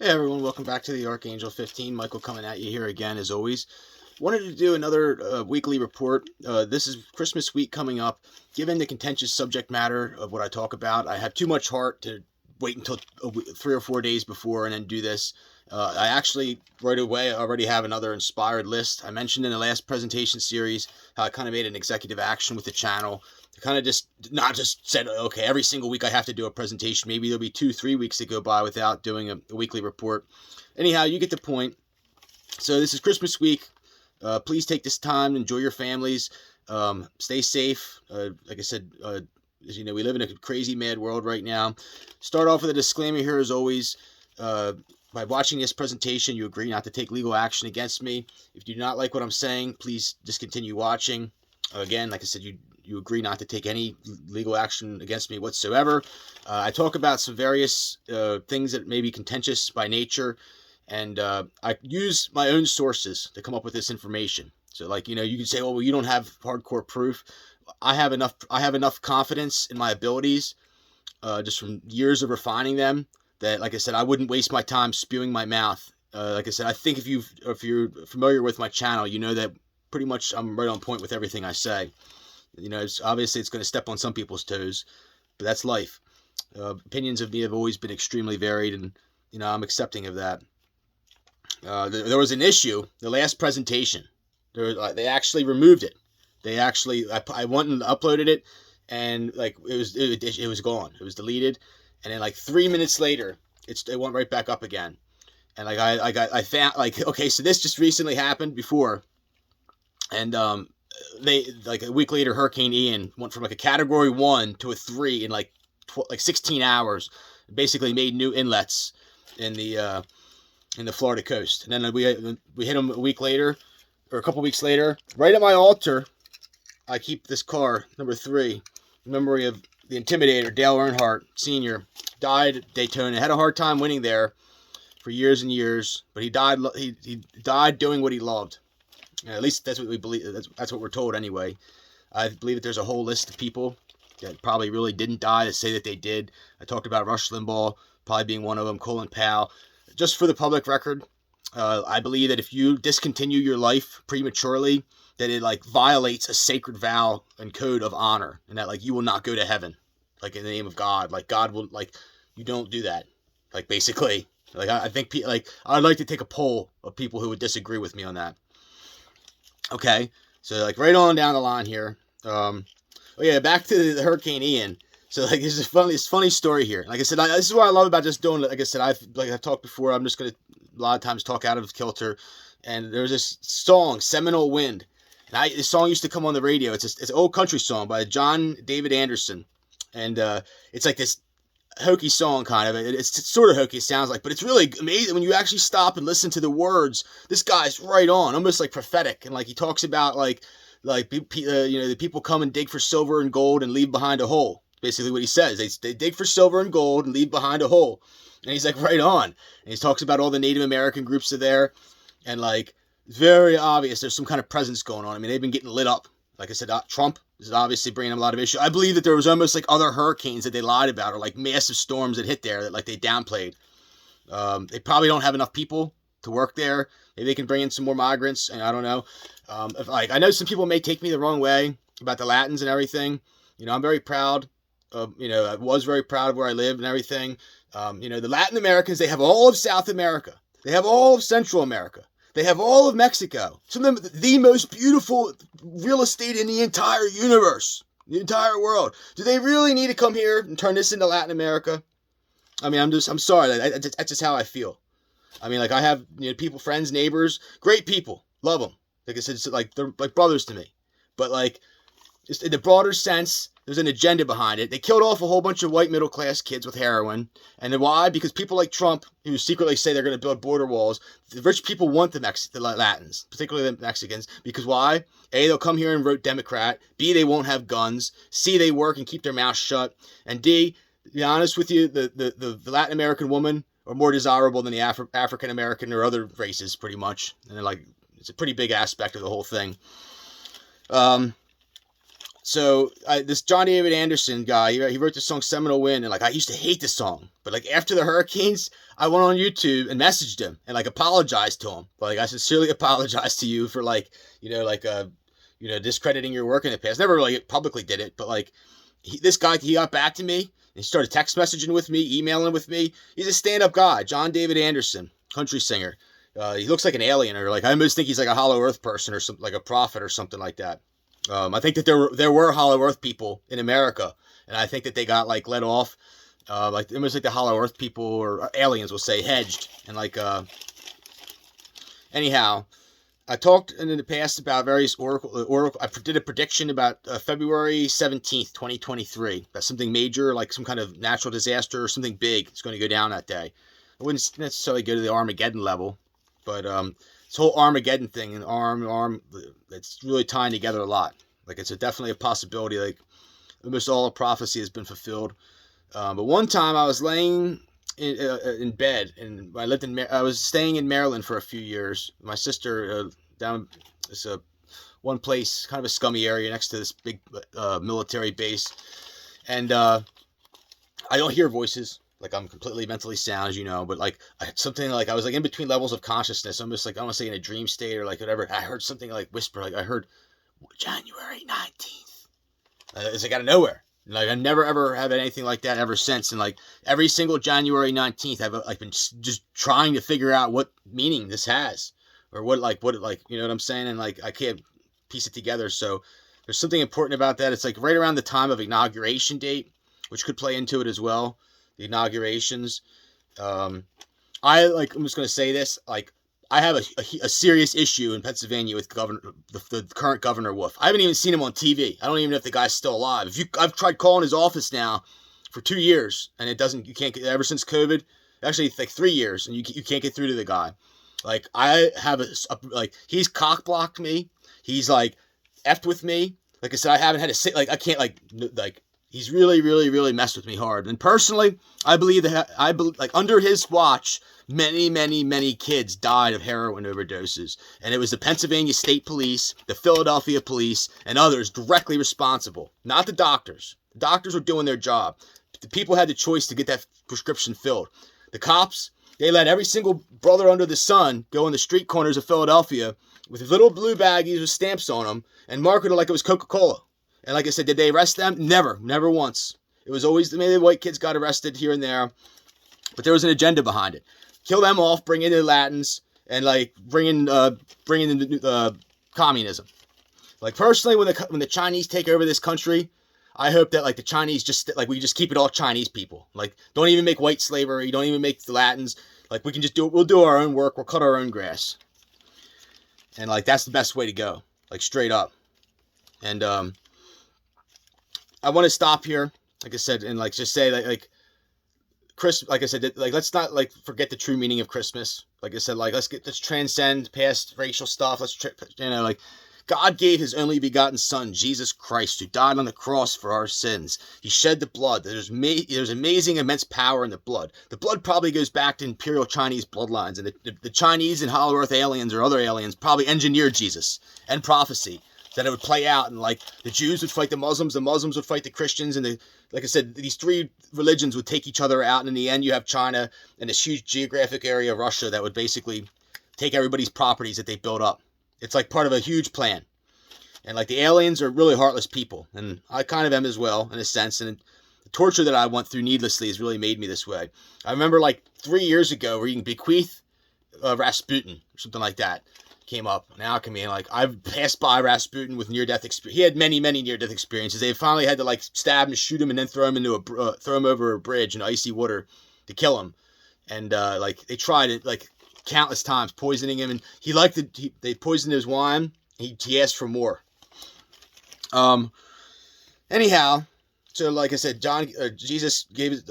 Hey everyone, welcome back to the Archangel 15. Michael coming at you here again as always. Wanted to do another weekly report. This is Christmas week coming up. Given the contentious subject matter of what I talk about, I have too much heart to wait until 3 or 4 days before and then do this. I actually right away already have another inspired list. I mentioned in the last presentation series how I kind of made an executive action with the channel. I kind of just not just said, okay, every single week I have to do a presentation. Maybe there'll be 2-3 weeks that go by without doing a weekly report. Anyhow, you get the point. So this is Christmas week. Please take this time, enjoy your families, stay safe. Like I said, as you know, we live in a crazy, mad world right now. Start off with a disclaimer here, as always. By watching this presentation, you agree not to take legal action against me. If you do not like what I'm saying, please discontinue watching. Again, like I said, you agree not to take any legal action against me whatsoever. I talk about some various things that may be contentious by nature, and I use my own sources to come up with this information. So, like, you can say, "Oh, well, you don't have hardcore proof." I have enough confidence in my abilities, just from years of refining them, that, like I said, I wouldn't waste my time spewing my mouth. Like I said, I think if you're familiar with my channel, you know that pretty much I'm right on point with everything I say. Obviously it's going to step on some people's toes, but that's life. Opinions of me have always been extremely varied, and I'm accepting of that. There was an issue. The last presentation, they actually removed it. I went and uploaded it, and like it was gone. It was deleted, and then like 3 minutes later, it went right back up again. And like I found, like, okay, so this just recently happened before, and they, like, a week later, Hurricane Ian went from like a category 1 to a 3 in like 16 hours. Basically made new inlets in the Florida coast. And then we hit them a week later, or a couple weeks later. Right at my altar, I keep this car, number 3, in memory of the Intimidator, Dale Earnhardt Sr. Died at Daytona. Had a hard time winning there for years and years, but he died. He died doing what he loved. At least that's what we believe. That's what we're told anyway. I believe that there's a whole list of people that probably really didn't die that say that they did. I talked about Rush Limbaugh probably being one of them, Colin Powell. Just for the public record, I believe that if you discontinue your life prematurely, that it like violates a sacred vow and code of honor, and that like you will not go to heaven, like in the name of God. Like God will, like, you don't do that. Like, basically, like I think like I'd like to take a poll of people who would disagree with me on that. Okay, so like right on down the line here. Oh yeah, back to the Hurricane Ian. So like this funny story here. Like I said, this is what I love about just doing it. Like I said, I've talked before. I'm just gonna a lot of times talk out of kilter. And there's this song, Seminole Wind, and this song used to come on the radio. It's an old country song by John David Anderson, and it's like this hokey song, kind of. It's sort of hokey, it sounds like, but it's really amazing when you actually stop and listen to the words. This guy's right on, almost like prophetic, and like he talks about the people come and dig for silver and gold and leave behind a hole. Basically, what he says, they dig for silver and gold and leave behind a hole, and he's like right on. And he talks about all the Native American groups that are there, and like it's very obvious there's some kind of presence going on. I mean, they've been getting lit up. Like I said, Trump is obviously bringing them a lot of issues. I believe that there was almost like other hurricanes that they lied about, or like massive storms that hit there that like they downplayed. They probably don't have enough people to work there. Maybe they can bring in some more migrants, and I don't know. I know some people may take me the wrong way about the Latins and everything. I'm very proud of, I was very proud of where I lived and everything. The Latin Americans, they have all of South America. They have all of Central America. They have all of Mexico. Some of them, the most beautiful real estate in the entire universe, the entire world. Do they really need to come here and turn this into Latin America? I mean, I'm sorry. That's just how I feel. I mean, like, I have people, friends, neighbors, great people, love them. Like I said, they're like brothers to me. But like, just in the broader sense, there's an agenda behind it. They killed off a whole bunch of white middle-class kids with heroin. And then why? Because people like Trump, who secretly say they're going to build border walls, the rich people want the Latins, particularly the Mexicans. Because why? A, they'll come here and vote Democrat. B, they won't have guns. C, they work and keep their mouths shut. And D, to be honest with you, the Latin American woman are more desirable than the African American or other races, pretty much. And like, it's a pretty big aspect of the whole thing. This John David Anderson guy, he wrote the song Seminole Wind, and like I used to hate the song, but like after the hurricanes, I went on YouTube and messaged him and like apologized to him. Like I sincerely apologize to you for like discrediting your work in the past. Never really publicly did it, but like this guy, he got back to me and he started text messaging with me, emailing with me. He's a stand-up guy, John David Anderson, country singer. He looks like an alien, or like I almost think he's like a Hollow Earth person or something, like a prophet or something like that. I think that there were Hollow Earth people in America, and I think that they got like let off, like almost like the Hollow Earth people or aliens will say hedged, and like anyhow, I talked in the past about various oracle. I did a prediction about February 17th, 2023, about something major, like some kind of natural disaster or something big is going to go down that day. I wouldn't necessarily go to the Armageddon level, but this whole Armageddon thing and arm, it's really tying together a lot. Like it's definitely a possibility. Like almost all the prophecy has been fulfilled. But one time I was laying in bed, and I was staying in Maryland for a few years. My sister down this one place, kind of a scummy area next to this big military base, and I don't hear voices. Like I'm completely mentally sound, as you know, but like I had something like I was like in between levels of consciousness, almost like I don't want to say in a dream state or like whatever. I heard something like whisper, like I heard January 19th. It's like out of nowhere. Like I never ever have anything like that ever since, and like every single January 19th, I've like been just trying to figure out what meaning this has, or what you know what I'm saying, and like I can't piece it together. So there's something important about that. It's like right around the time of inauguration date, which could play into it as well. The inaugurations. I'm just going to say this, like I have a serious issue in Pennsylvania with the current Governor Wolf. I haven't even seen him on TV. I don't even know if the guy's still alive. I've tried calling his office now for 2 years, and you can't get, ever since COVID, actually it's like 3 years, and you can't get through to the guy. Like I have he's cock blocked me. He's like effed with me. Like I said, I haven't had to say, like I can't like he's really, really, really messed with me hard. And personally, I believe like under his watch, many, many, many kids died of heroin overdoses. And it was the Pennsylvania State Police, the Philadelphia Police, and others directly responsible. Not the doctors. The doctors were doing their job. The people had the choice to get that prescription filled. The cops, they let every single brother under the sun go in the street corners of Philadelphia with little blue baggies with stamps on them and market it like it was Coca-Cola. And like I said, did they arrest them? Never once. It was always maybe the white kids got arrested here and there, but there was an agenda behind it. Kill them off, bring in the Latins, and like bring in communism. Like personally, when the Chinese take over this country, I hope that like the Chinese we just keep it all Chinese people. Like don't even make white slavery, don't even make the Latins. Like we can just we'll do our own work, we'll cut our own grass, and like that's the best way to go. Like straight up, and I want to stop here, like I said, and like just say like Chris, like I said, like let's not like forget the true meaning of Christmas. Like I said, like let's transcend past racial stuff. Like God gave his only begotten son, Jesus Christ, who died on the cross for our sins. He shed the blood. There's amazing, immense power in the blood. The blood probably goes back to imperial Chinese bloodlines, and the Chinese and Hollow Earth aliens or other aliens probably engineered Jesus and prophecy. That it would play out, and like the Jews would fight the Muslims would fight the Christians, and like I said, these three religions would take each other out, and in the end you have China and this huge geographic area of Russia that would basically take everybody's properties that they built up. It's like part of a huge plan. And like the aliens are really heartless people, and I kind of am as well in a sense, and the torture that I went through needlessly has really made me this way. I remember like 3 years ago reading Bequeath Rasputin or something like that. Came up in alchemy, and like I've passed by Rasputin with near-death experience. He had many near-death experiences. They finally had to like stab and shoot him and then throw him over a bridge in icy water to kill him. And like they tried it like countless times, poisoning him, and they poisoned his wine. He asked for more. Anyhow, so like I said, Jesus gave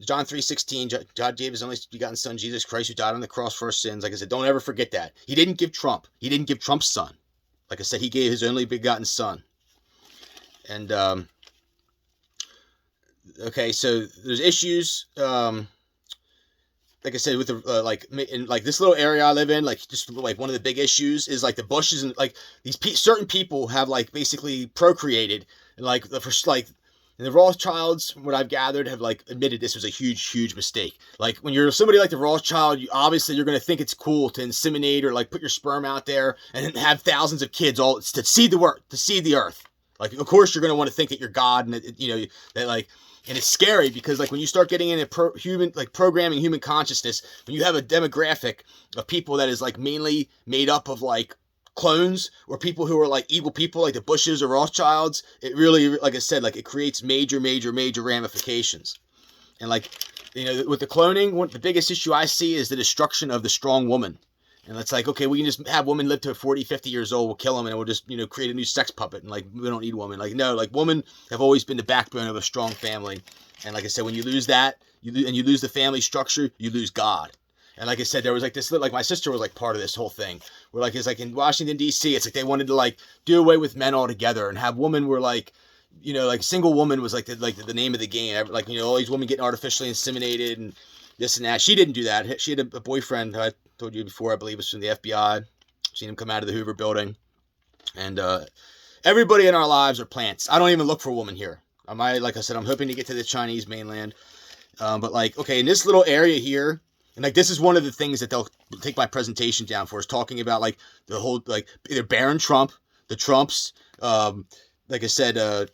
John 3:16. God gave his only begotten son, Jesus Christ, who died on the cross for our sins. Like I said, don't ever forget that. He didn't give Trump. He didn't give Trump's son. Like I said, he gave his only begotten son. And okay, so there's issues. Like I said, with the in like this little area I live in, like just like one of the big issues is like the bushes, and like these certain people have like basically procreated And like the first, like, and the Rothschilds, from what I've gathered, have like admitted this was a huge mistake. Like when you're somebody like the Rothschild, obviously you're going to think it's cool to inseminate or like put your sperm out there and have thousands of kids all to seed the earth. Like of course you're going to want to think that you're God, and that, you know, that like, and it's scary because like when you start getting into programming human consciousness, when you have a demographic of people that is like mainly made up of like clones or people who are like evil people like the Bushes or Rothschilds, it really, like I said, like it creates major ramifications. And like, you know, with the cloning, the biggest issue I see is the destruction of the strong woman. And it's like, okay, we can just have women live to 40, 50 years old, we'll kill them, and we'll just, you know, create a new sex puppet, and like we don't need women. Like no, like women have always been the backbone of a strong family. And like I said, when you lose that, you lose the family structure, you lose God. And like I said, there was like this, like my sister was like part of this whole thing where like, it's like in Washington, D.C., it's like they wanted to like do away with men altogether and have women were like, you know, like single woman was like the name of the game. Like, you know, all these women getting artificially inseminated and this and that. She didn't do that. She had a boyfriend, I told you before, I believe was from the FBI. Seen him come out of the Hoover building. And everybody in our lives are plants. I don't even look for a woman here. Like I said, I'm hoping to get to the Chinese mainland. But like, okay, in this little area here, and like this is one of the things that they'll take my presentation down for, is talking about like the whole, like either Barron Trump, the Trumps, like I said, or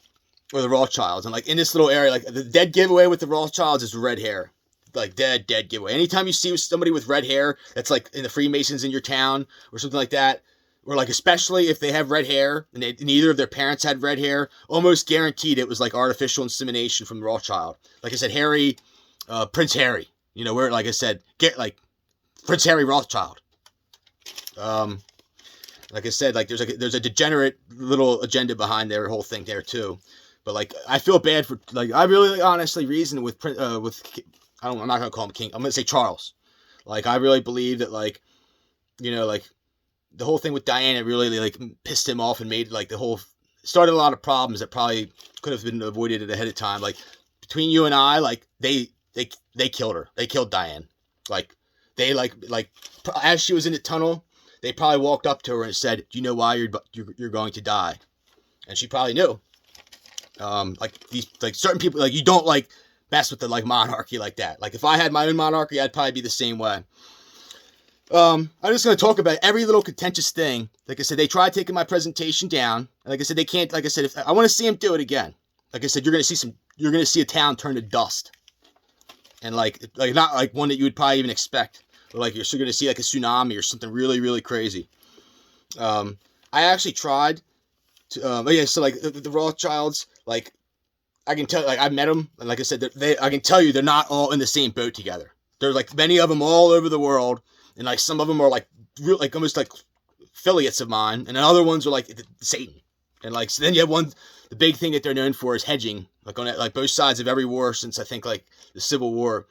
the Rothschilds. And like in this little area, like the dead giveaway with the Rothschilds is red hair. Like dead giveaway. Anytime you see somebody with red hair that's like in the Freemasons in your town or something like that, or like especially if they have red hair and neither of their parents had red hair, almost guaranteed it was like artificial insemination from the Rothschild. Like I said, Prince Harry. You know, where, like I said, get like Prince Harry Rothschild. Like I said, like there's a degenerate little agenda behind their whole thing there too. But like I feel bad for, like, I really honestly reason with I'm not gonna call him King. I'm gonna say Charles. Like I really believe that, like, you know, like the whole thing with Diana really like pissed him off and made like started a lot of problems that probably could have been avoided ahead of time. Like between you and I, like they killed her. They killed Diane. Like they like as she was in the tunnel, they probably walked up to her and said, "Do you know why you're going to die?" And she probably knew. Like these, like certain people, like you don't like mess with the like monarchy like that. Like if I had my own monarchy, I'd probably be the same way. I'm just going to talk about every little contentious thing. Like I said, they tried taking my presentation down. And like I said, they can't. Like I said, if I want to see them do it again, like I said, you're going to see a town turn to dust. And like not like one that you would probably even expect. Or like you're still going to see like a tsunami or something really crazy. I actually tried to, yeah, so like the Rothschilds, like I can tell, like I met them, and like I said, I can tell you they're not all in the same boat together. There's like many of them all over the world, and like some of them are like real, like almost like affiliates of mine, and then other ones are like Satan. And like so then you have the big thing that they're known for is hedging, like on like both sides of every war since I think like the Civil War,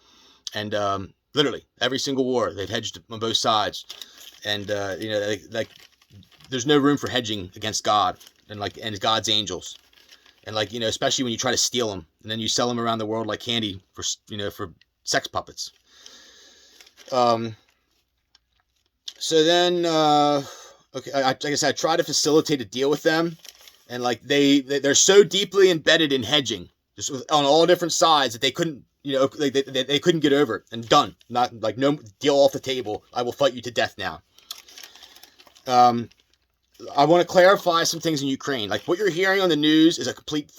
and literally every single war they've hedged on both sides, and you know, like there's no room for hedging against God and God's angels. And like, you know, especially when you try to steal them and then you sell them around the world like candy for, you know, for sex puppets. So then, okay, like I said, I try to facilitate a deal with them, and like they're so deeply embedded in hedging, just on all different sides, that they couldn't, you know, like they couldn't get over it. And done. Not like, no deal off the table. I will fight you to death now. I want to clarify some things in Ukraine. Like what you're hearing on the news is a complete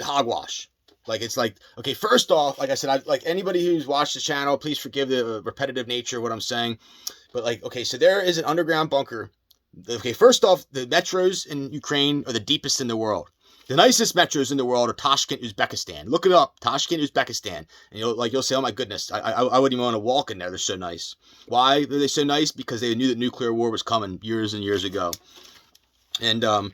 hogwash. Like it's like, okay, first off, like I said, like anybody who's watched the channel, please forgive the repetitive nature of what I'm saying. But like, okay, so there is an underground bunker. Okay, first off, the metros in Ukraine are the deepest in the world. The nicest metros in the world are Tashkent, Uzbekistan. Look it up, Tashkent, Uzbekistan, and you'll say, oh my goodness, I wouldn't even want to walk in there. They're so nice. Why are they so nice? Because they knew that nuclear war was coming years and years ago. And the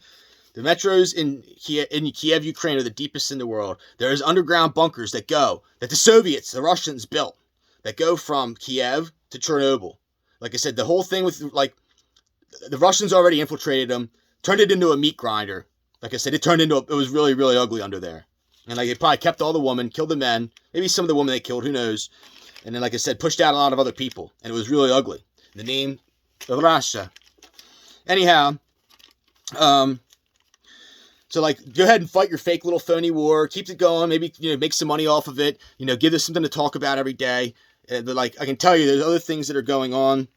metros in Kiev, Ukraine, are the deepest in the world. There's underground bunkers that the Soviets, the Russians built, that go from Kiev to Chernobyl. Like I said, the whole thing with like the Russians already infiltrated them, turned it into a meat grinder. Like I said, it was really ugly under there. And like they probably kept all the women, killed the men, maybe some of the women they killed, who knows. And then, like I said, pushed out a lot of other people. And it was really ugly. The name of Russia. Anyhow, So like, go ahead and fight your fake little phony war. Keep it going. Maybe, make some money off of it. Give us something to talk about every day. But like, I can tell you, there's other things that are going on.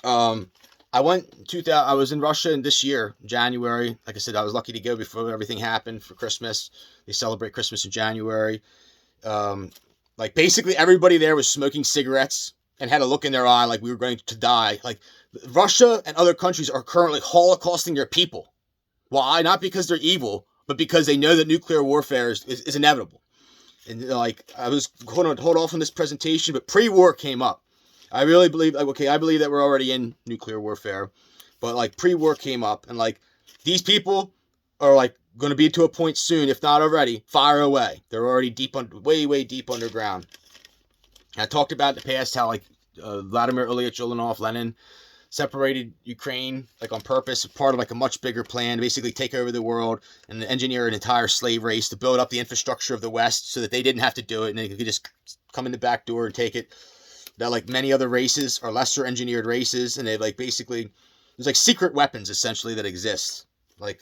I was in Russia in this year, January. Like I said, I was lucky to go before everything happened for Christmas. They celebrate Christmas in January. Like basically everybody there was smoking cigarettes and had a look in their eye like we were going to die. Like Russia and other countries are currently holocausting their people. Why? Not because they're evil, but because they know that nuclear warfare is inevitable. And like, I was going to hold off on this presentation, but pre-war came up. I really believe, I believe that we're already in nuclear warfare, but like pre-war came up, and like these people are like going to be to a point soon, if not already, far away. They're already way deep underground. And I talked about in the past how like Vladimir Ilyich Ulyanov, Lenin, separated Ukraine like on purpose, part of like a much bigger plan to basically take over the world and engineer an entire slave race to build up the infrastructure of the West so that they didn't have to do it and they could just come in the back door and take it. That like many other races are lesser engineered races, and they like basically there's like secret weapons essentially that exist. Like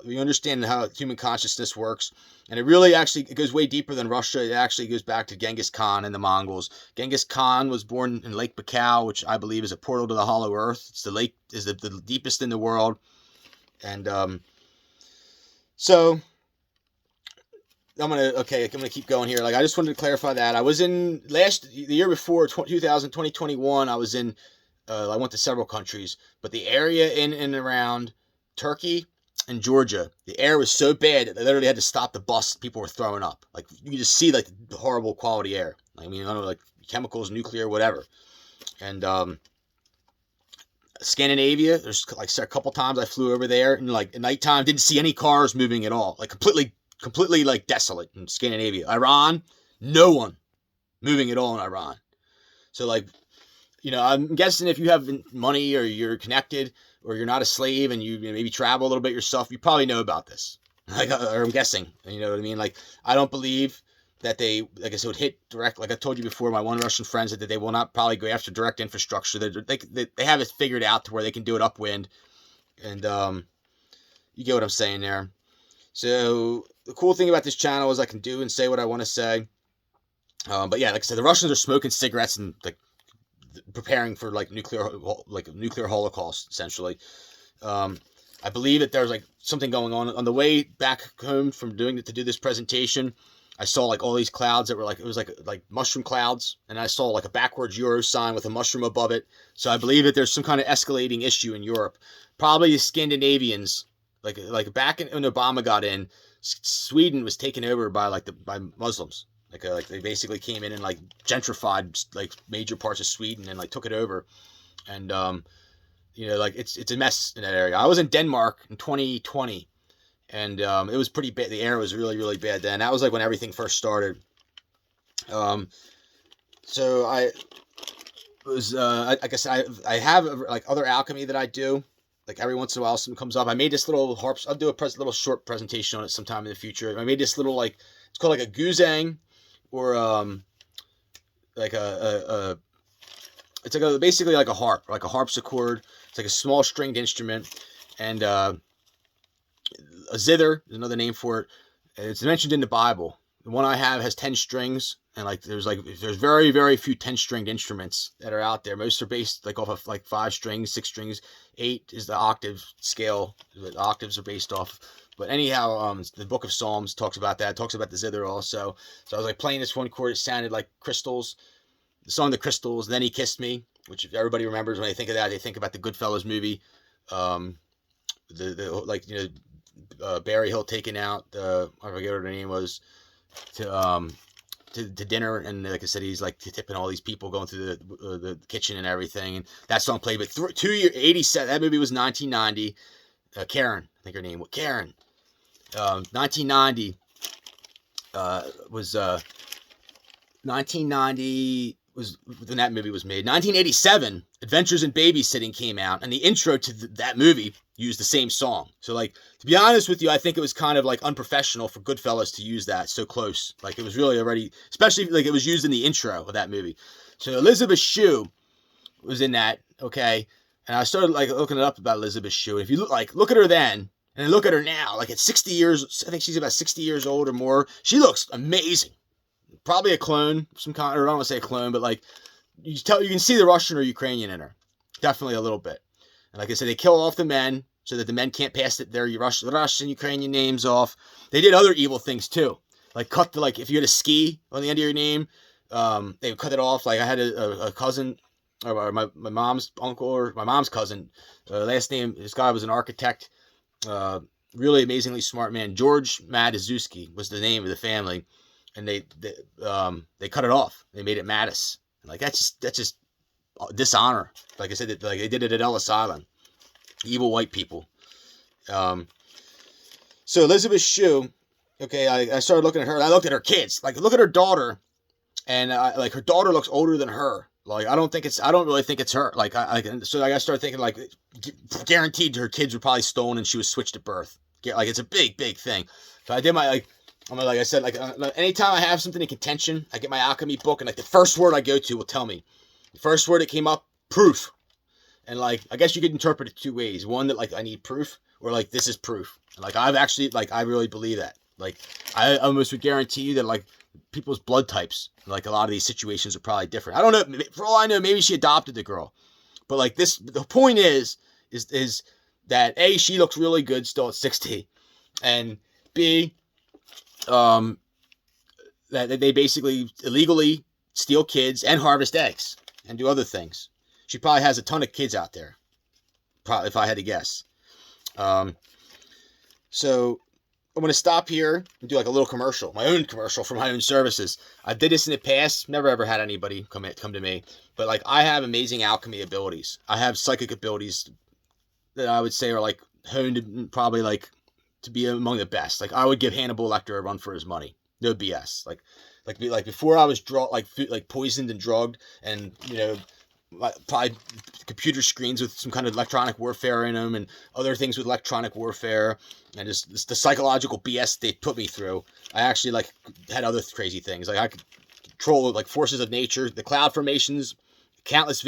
we understand how human consciousness works, and it goes way deeper than Russia. It actually goes back to Genghis Khan and the Mongols. Genghis Khan was born in Lake Baikal, which I believe is a portal to the Hollow Earth. It's the lake is the deepest in the world, and so I'm gonna keep going here. Like I just wanted to clarify that I was in the year before 2021. I was in I went to several countries, but the area in and around Turkey and Georgia, the air was so bad that they literally had to stop the bus. People were throwing up. Like you could just see like the horrible quality air. I mean, I don't know, like chemicals, nuclear, whatever. And Scandinavia, there's like a couple times I flew over there, and like at nighttime didn't see any cars moving at all. Like completely like desolate in Scandinavia. Iran, no one moving at all in Iran. So like, I'm guessing if you have money or you're connected or you're not a slave and you maybe travel a little bit yourself, you probably know about this. Like, or I'm guessing, you know what I mean? Like, I don't believe that they, like I said, would hit direct. Like I told you before, my one Russian friend said that they will not probably go after direct infrastructure. They have it figured out to where they can do it upwind. And you get what I'm saying there. So the cool thing about this channel is I can do and say what I want to say. But yeah, like I said, the Russians are smoking cigarettes and like preparing for like a nuclear holocaust, essentially. I believe that there's like something going on the way back home from to do this presentation. I saw like all these clouds that were like, it was like mushroom clouds, and I saw like a backwards Euro sign with a mushroom above it. So I believe that there's some kind of escalating issue in Europe. Probably the Scandinavians, like back when Obama got in, Sweden was taken over by by Muslims. Like they basically came in and like gentrified like major parts of Sweden and like took it over, and like it's a mess in that area. I was in Denmark in 2020, and it was pretty bad. The air was really bad then. That was like when everything first started. So I was I guess I have like other alchemy that I do. Like every once in a while something comes up. I made this little harps. I'll do a little short presentation on it sometime in the future. I made this little it's called like a guzheng. Or like it's like basically like a harp, like a harpsichord. It's like a small stringed instrument, and a zither is another name for it. It's mentioned in the Bible. The one I have has 10 strings, and there's very few 10-stringed instruments that are out there. Most are based like off of like 5 strings, 6 strings. 8 is the octave scale. The octaves are based off. But anyhow, the Book of Psalms talks about that. It talks about the zither also. So I was like playing this one chord. It sounded like crystals. The song "The Crystals." Then He Kissed Me, which if everybody remembers when they think of that, they think about the Goodfellas movie. Barry Hill taking out I forget what her name was to dinner, and like I said, he's like tipping all these people going through the kitchen and everything. And that song played. But 87. That movie was 1990. Karen, I think her name was Karen. 1990 was 1990 was when that movie was made. 1987, Adventures in Babysitting came out, and the intro to that movie used the same song. So, like, to be honest with you, I think it was kind of like unprofessional for Goodfellas to use that so close. Like, it was really already, especially like it was used in the intro of that movie. So Elizabeth Shue was in that, okay. And I started like looking it up about Elizabeth Shue. If you look at her then, And look at her now, like at 60 years, I think she's about 60 years old or more. She looks amazing. Probably a clone, some kind, or I don't want to say a clone, but like you can see the Russian or Ukrainian in her, definitely a little bit. And like I said, they kill off the men so that the men can't pass their Russian, Ukrainian names off. They did other evil things too, like if you had a ski on the end of your name, they would cut it off. Like I had a cousin, or my mom's uncle, or my mom's cousin. Last name, this guy was an architect, really amazingly smart man. George Matuszewski was the name of the family, and they cut it off. They made it Mattis. Like that's just dishonor. Like I said, like they did it at Ellis Island. Evil white people. So Elizabeth Shue, okay, I started looking at her, and I looked at her kids. Like, look at her daughter, and like her daughter looks older than her. Like, I don't really think it's her. Like, so I started thinking, like, guaranteed her kids were probably stolen and she was switched at birth. Like, it's a big thing. So I did like I said, anytime I have something in contention, I get my alchemy book, and like the first word I go to will tell me. The first word that came up, proof. And like, I guess you could interpret it two ways. One, that like I need proof, or like this is proof. And like I've actually, like, I really believe that. Like, I almost would guarantee you that like people's blood types, like a lot of these situations are probably different. I don't know. For all I know, maybe she adopted the girl. But like the point is that A, she looks really good still at 60. And B, that they basically illegally steal kids and harvest eggs and do other things. She probably has a ton of kids out there, probably, if I had to guess. So I'm going to stop here and do like a little commercial, my own commercial for my own services. I did this in the past, never ever had anybody come to me, but like I have amazing alchemy abilities. I have psychic abilities that I would say are like honed probably like to be among the best. Like I would give Hannibal Lecter a run for his money. No BS. Like before I was poisoned and drugged, and probably computer screens with some kind of electronic warfare in them and other things with electronic warfare and just the psychological BS they put me through. I actually like had other crazy things. Like I could control like forces of nature, the cloud formations, countless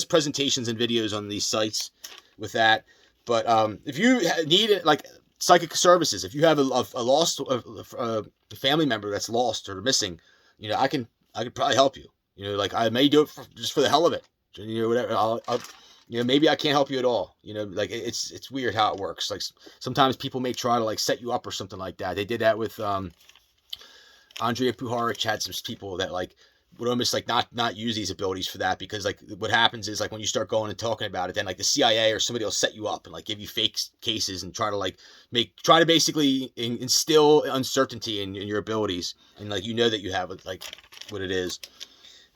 presentations and videos on these sites with that. But if you need like psychic services, if you have a lost family member that's lost or missing, I could probably help you. Like I may do it just for the hell of it. Whatever. I'll maybe I can't help you at all. Like it's weird how it works. Like sometimes people may try to like set you up or something like that. They did that with Andrea Puharich. Had some people that like would almost like not use these abilities for that, because like what happens is like when you start going and talking about it, then like the CIA or somebody will set you up and like give you fake cases and try to basically instill uncertainty in your abilities, and like that you have like what it is.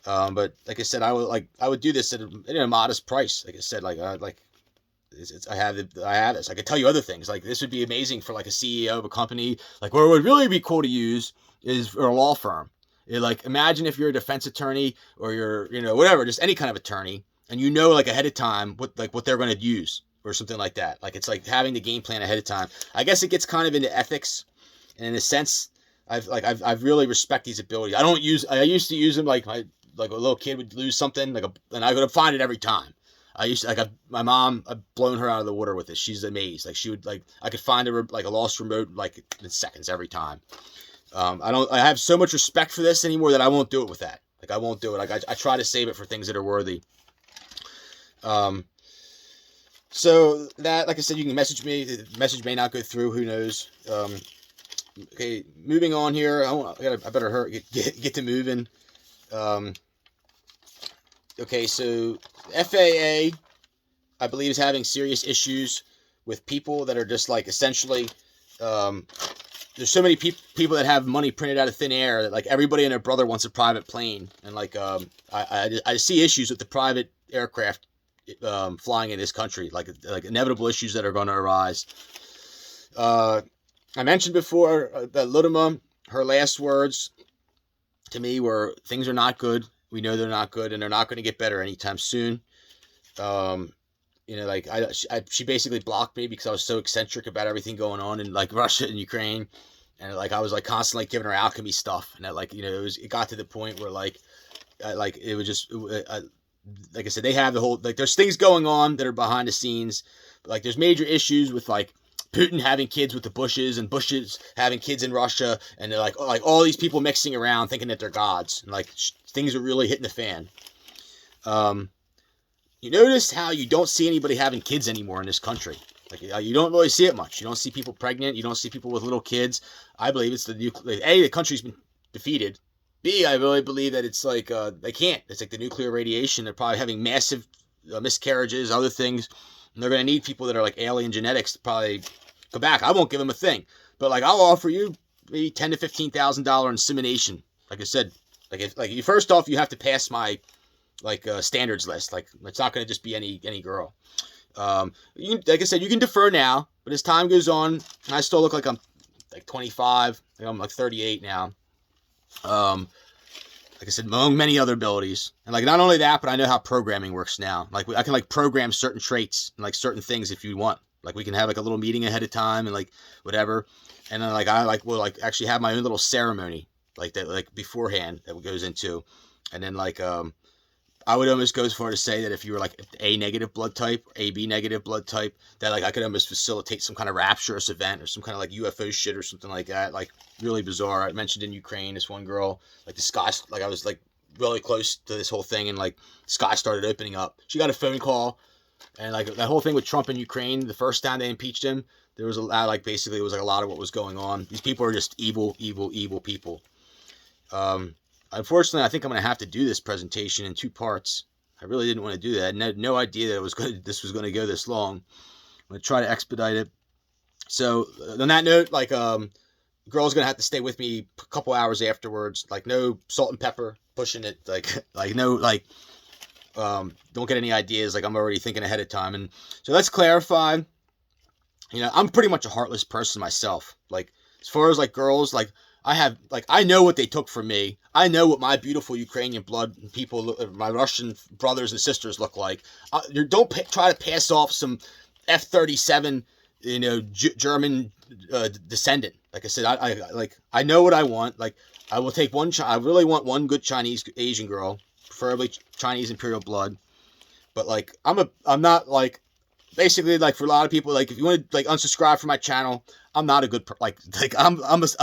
But like I said, I would do this at a modest price. Like I said, I have this. I could tell you other things. Like this would be amazing for like a CEO of a company. Like what would really be cool to use is for a law firm. Like imagine if you're a defense attorney or you're whatever, just any kind of attorney, and like ahead of time what they're going to use or something like that. Like it's like having the game plan ahead of time. I guess it gets kind of into ethics, and in a sense, I've really respect these abilities. I used to use them like a little kid would lose something, and I would find it every time. I used to, my mom, I've blown her out of the water with this. She's amazed. Like she would I could find a lost remote like in seconds every time. I have so much respect for this anymore that I won't do it with that. Like I won't do it. Like I try to save it for things that are worthy. So that, like I said, you can message me. The message may not go through. Who knows? Okay, moving on here. I better get to moving. Okay, so FAA, I believe, is having serious issues with people that are just like essentially, there's so many people that have money printed out of thin air that like everybody and their brother wants a private plane, and like I see issues with the private aircraft flying in this country, like inevitable issues that are going to arise. I mentioned before that Ludima, her last words to me were, things are not good. We know they're not good, and they're not going to get better anytime soon. She basically blocked me because I was so eccentric about everything going on in like Russia and Ukraine, and like I was like constantly giving her alchemy stuff, and that it got to the point where it was just like I said, they have the whole there's things going on that are behind the scenes, but like there's major issues with like Putin having kids with the Bushes, and Bushes having kids in Russia, and they're like all these people mixing around thinking that they're gods, and like things are really hitting the fan. You notice how you don't see anybody having kids anymore in this country. Like, you don't really see it much. You don't see people pregnant. You don't see people with little kids. I believe it's the country's been defeated. B, I really believe that it's like they can't. It's like the nuclear radiation. They're probably having massive miscarriages, other things, and they're going to need people that are like alien genetics to probably go back. I won't give them a thing, but like I'll offer you maybe $10,000 to $15,000 insemination. Like I said, you first off, you have to pass my standards list. Like, it's not going to just be any girl. Like I said, you can defer now, but as time goes on, I still look like I'm like 25. I'm like 38 now. Like I said, among many other abilities, and like not only that, but I know how programming works now. Like, I can like program certain traits and like certain things if you want. Like, we can have like a little meeting ahead of time and like whatever, and then like I will like actually have my own little ceremony like that, like beforehand, that goes into, and then like I would almost go as far to say that if you were like A negative blood type, AB negative blood type, that like I could almost facilitate some kind of rapturous event or some kind of like UFO shit or something like that. Like, really bizarre. I mentioned in Ukraine, this one girl, like the sky, like I was like really close to this whole thing, and like the sky started opening up. She got a phone call, and like that whole thing with Trump in Ukraine, the first time they impeached him, there was a lot, like basically it was like a lot of what was going on. These people are just evil people. Unfortunately, I think I'm going to have to do this presentation in 2 parts. I really didn't want to do that. I had no idea that this was going to go this long. I'm going to try to expedite it. So, on that note, like, girl's going to have to stay with me a couple hours afterwards. Like, no salt and pepper pushing it. Like no, like, don't get any ideas. Like, I'm already thinking ahead of time. And so let's clarify. You know, I'm pretty much a heartless person myself. Like, as far as like girls, like, I know what they took from me. I know what my beautiful Ukrainian blood people, my Russian brothers and sisters look like. Don't try to pass off some F-37, German descendant. Like I said, I know what I want. Like, I will take one. I really want one good Chinese Asian girl, preferably Chinese imperial blood. But like, I'm not like, basically, like, for a lot of people, like, if you want to like unsubscribe from my channel, I'm not a good I'm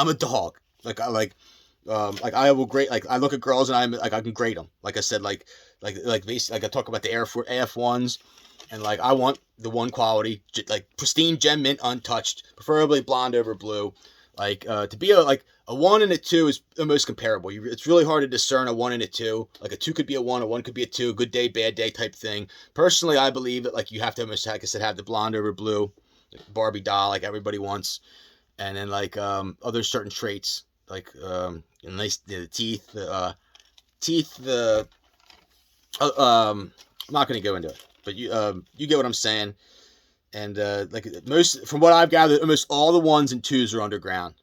a dog. I will grade, like, I look at girls and I can grade them. Like I said, basically, like I talk about the AF1s, and like I want the one quality, like pristine gem mint untouched, preferably blonde over blue. Like, to be a 1 and a 2 is almost comparable. It's really hard to discern a 1 and a 2. Like, a 2 could be a 1, a 1 could be a 2, good day, bad day type thing. Personally, I believe that like you have to almost, like I said, have the blonde over blue, Barbie doll, like everybody wants, and then like other certain traits. Like, nice, the teeth, I'm not going to go into it, but you get what I'm saying. And like, from what I've gathered, almost all the 1s and 2s are underground.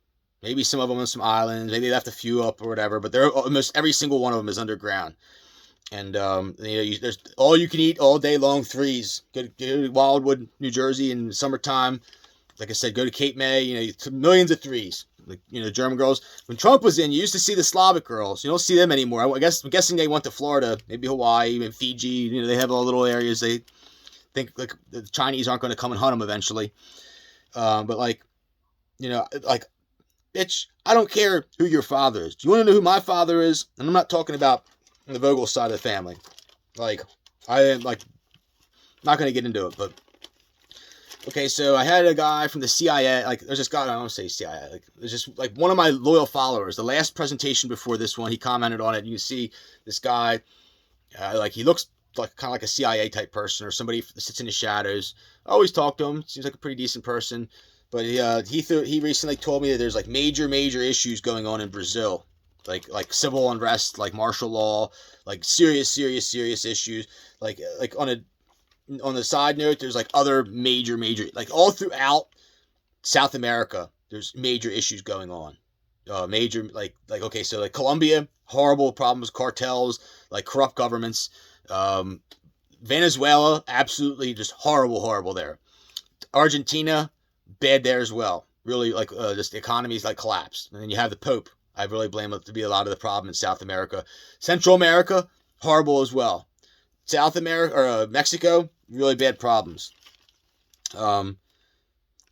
Maybe some of them on some islands, maybe they left a few up or whatever, but they're almost every single one of them is underground. And there's all you can eat all day long 3s. Go to Wildwood, New Jersey in the summertime. Like I said, go to Cape May. Millions of 3s. Like, German girls. When Trump was in, you used to see the Slavic girls. You don't see them anymore. I'm guessing they went to Florida, maybe Hawaii, even Fiji. They have all little areas. They think like the Chinese aren't going to come and hunt them eventually. But like, bitch, I don't care who your father is. Do you want to know who my father is? And I'm not talking about the Vogel side of the family. Like, I am like not going to get into it, but. Okay, so I had a guy from the CIA, like, there's this guy, I don't want to say CIA, like, there's just, like, one of my loyal followers, the last presentation before this one, he commented on it, you can see this guy, like, he looks like, kind of like a CIA type person, or somebody that sits in the shadows. I always talk to him, seems like a pretty decent person, but he recently told me that there's, like, major issues going on in Brazil, like civil unrest, like martial law, like serious issues, like on the side note, there's like other major, like all throughout South America, there's major issues going on. Okay, so like Colombia, horrible problems, cartels, like corrupt governments. Venezuela, absolutely just horrible there. Argentina, bad there as well. Really, like, just the economy's like collapsed. And then you have the Pope. I really blame it to be a lot of the problem in South America. Central America, horrible as well. South America, or Mexico, really bad problems.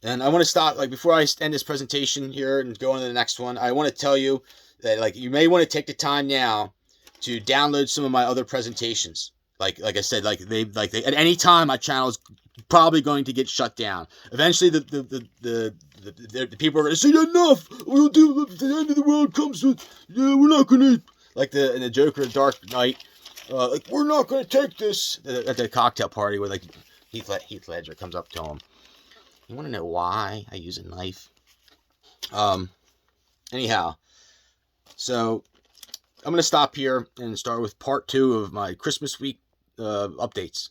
And I want to stop, like, before I end this presentation here and go on to the next one, I want to tell you that, like, you may want to take the time now to download some of my other presentations. Like I said, at any time my channel is probably going to get shut down. Eventually, the people are going to say, enough. We'll do the end of the world comes with. Yeah, we're not going to, like in the Joker Dark Knight. Like, we're not going to take this at the cocktail party where, like, Heath Ledger comes up to him. You want to know why I use a knife? Anyhow, so I'm going to stop here and start with part 2 of my Christmas week updates.